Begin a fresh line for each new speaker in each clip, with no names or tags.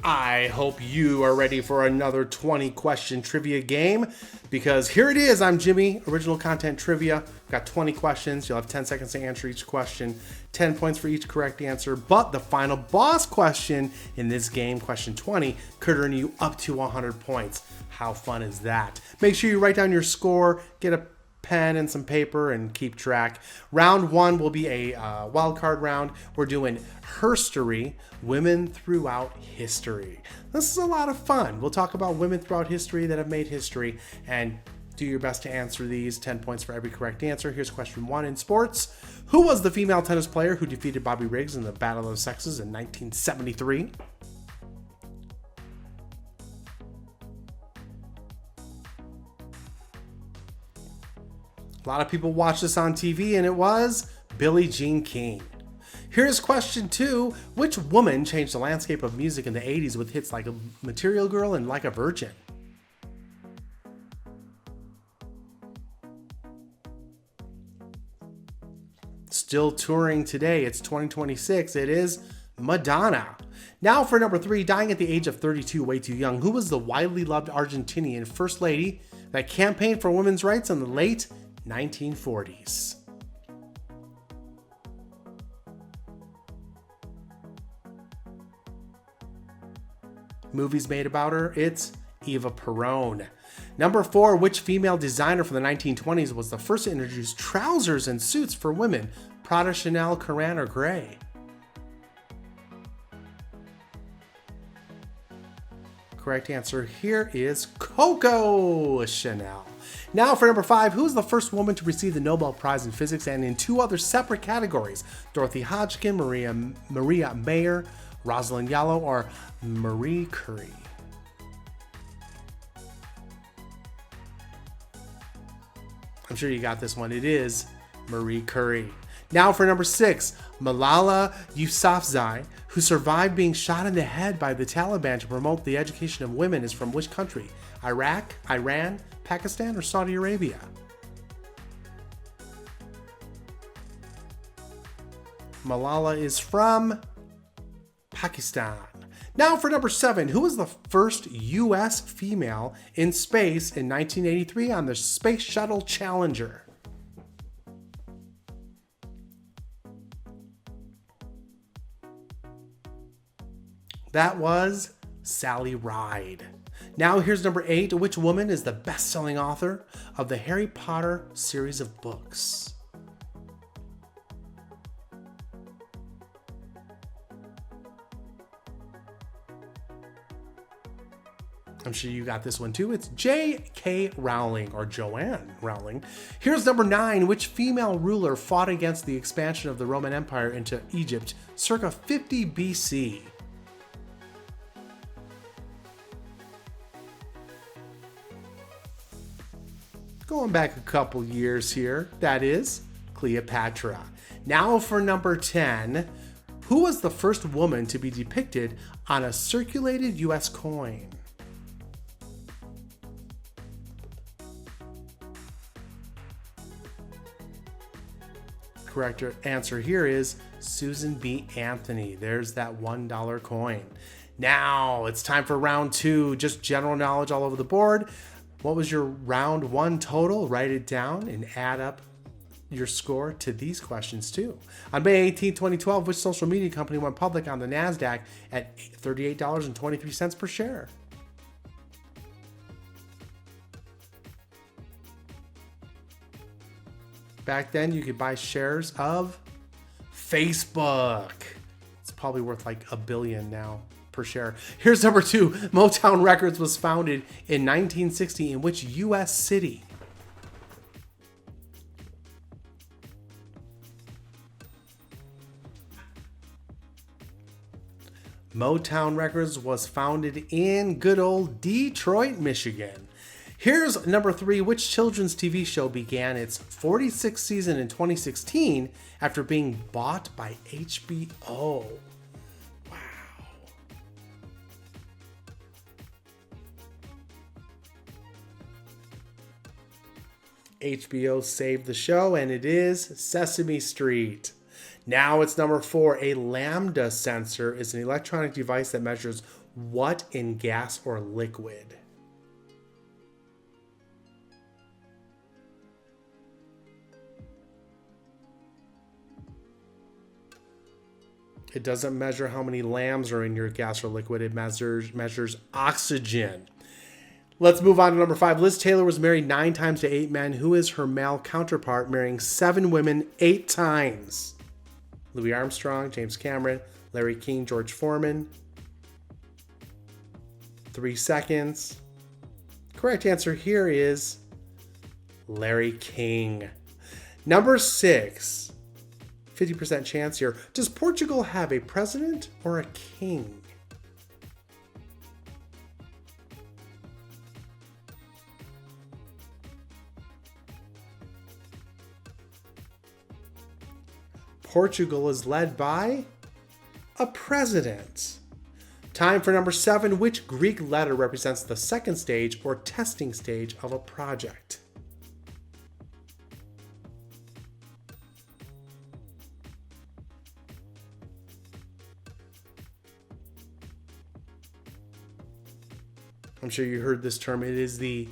I hope you are ready for another 20 question trivia game because here it is. I'm Jimmy, original content trivia. Got 20 questions. You'll have 10 seconds to answer each question, 10 points for each correct answer. But the final boss question in this game, question 20, could earn you up to 100 points. How fun is that? Make sure you write down your score, get a pen and some paper and keep track. Round one will be a wild card round. We're doing herstory, women throughout history. This is a lot of fun. We'll talk about women throughout history that have made history and do your best to answer these. 10 points for every correct answer. Here's question one in sports. Who was the female tennis player who defeated Bobby Riggs in the Battle of the Sexes in 1973? A lot of people watched this on TV, and it was Billie Jean King. Here's question two. Which woman changed the landscape of music in the 80s with hits like Material Girl and Like a Virgin? Still touring today. It's 2026. It is Madonna. Now for number three, dying at the age of 32, way too young. Who was the widely loved Argentinian first lady that campaigned for women's rights in the late 1940s? Movies made about her, it's Eva Perón. Number four, which female designer from the 1920s was the first to introduce trousers and suits for women? Prada, Chanel, Caran, or Grey? Correct answer here is Coco Chanel. Now for number five, who was the first woman to receive the Nobel Prize in Physics and in two other separate categories? Dorothy Hodgkin, Maria Mayer, Rosalind Yallow, or Marie Curie? I'm sure you got this one. It is Marie Curie. Now for number six, Malala Yousafzai, who survived being shot in the head by the Taliban to promote the education of women, is from which country? Iraq, Iran, Pakistan, or Saudi Arabia? Malala is from Pakistan. Now for number seven, who was the first U.S. female in space in 1983 on the Space Shuttle Challenger? That was Sally Ride. Now here's number eight. Which woman is the best-selling author of the Harry Potter series of books? I'm sure you got this one too. It's J.K. Rowling, or Joanne Rowling. Here's number nine. Which female ruler fought against the expansion of the Roman Empire into Egypt circa 50 BC? Going back a couple years here, that is Cleopatra. Now for number 10, who was the first woman to be depicted on a circulated US coin? Correct answer here is Susan B. Anthony. There's that $1 coin. Now it's time for round two, just general knowledge all over the board. What was your round one total? Write it down and add up your score to these questions too. On May 18, 2012, which social media company went public on the NASDAQ at $38.23 per share? Back then, you could buy shares of Facebook. It's probably worth like $1 billion now per share. Here's number two. Motown Records was founded in 1960 in which U.S. city? Motown Records was founded in good old Detroit, Michigan. Here's number three. Which children's TV show began its 46th season in 2016 after being bought by HBO? HBO saved the show, and it is Sesame Street. Now it's number 4. A lambda sensor is an electronic device that measures what in gas or liquid? It doesn't measure how many lambs are in your gas or liquid. It measures oxygen. Let's move on to number 5. Liz Taylor was married 9 times to 8 men. Who is her male counterpart, marrying 7 women 8 times? Louis Armstrong, James Cameron, Larry King, George Foreman. 3 seconds. Correct answer here is Larry King. Number 6. 50% chance here. Does Portugal have a president or a king? Portugal is led by a president. Time for number 7. Which Greek letter represents the second stage or testing stage of a project? I'm sure you heard this term. It is the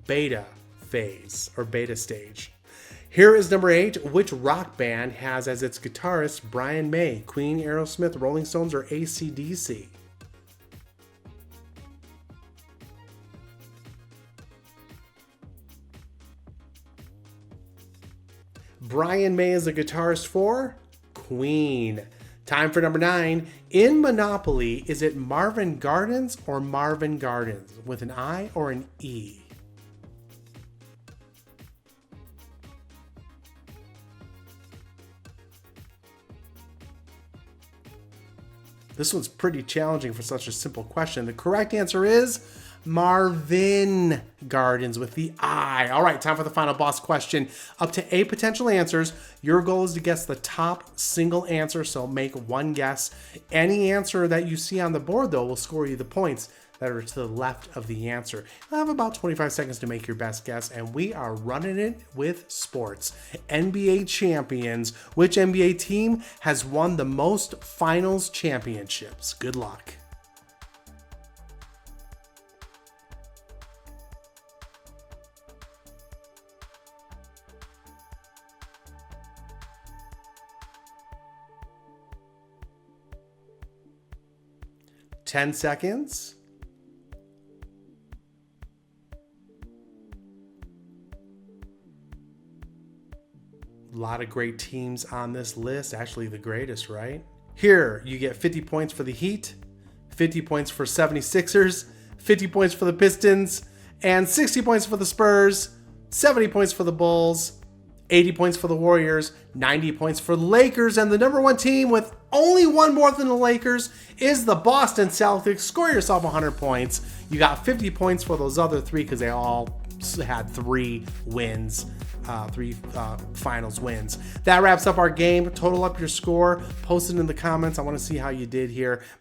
beta phase or beta stage. Here is number 8. Which rock band has as its guitarist Brian May? Queen, Aerosmith, Rolling Stones, or AC/DC? Brian May is the guitarist for Queen. Time for number 9. In Monopoly, is it Marvin Gardens or Marvin Gardens? With an I or an E? This one's pretty challenging for such a simple question. The correct answer is Marvin Gardens with the I. All right, time for the final boss question. Up to 8 potential answers. Your goal is to guess the top single answer, so make one guess. Any answer that you see on the board, though, will score you the points that are to the left of the answer. You'll have about 25 seconds to make your best guess, and we are running it with sports. NBA champions. Which NBA team has won the most finals championships? Good luck. Ten seconds. A lot of great teams on this list. Actually, the greatest, right? Here, you get 50 points for the Heat, 50 points for 76ers, 50 points for the Pistons, and 60 points for the Spurs, 70 points for the Bulls, 80 points for the Warriors, 90 points for the Lakers, and the number 1 team with only one more than the Lakers is the Boston Celtics. Score yourself 100 points. You got 50 points for those other 3 because they all had 3 wins. 3 finals wins. That wraps up our game. Total up your score. Post it in the comments. I want to see how you did here.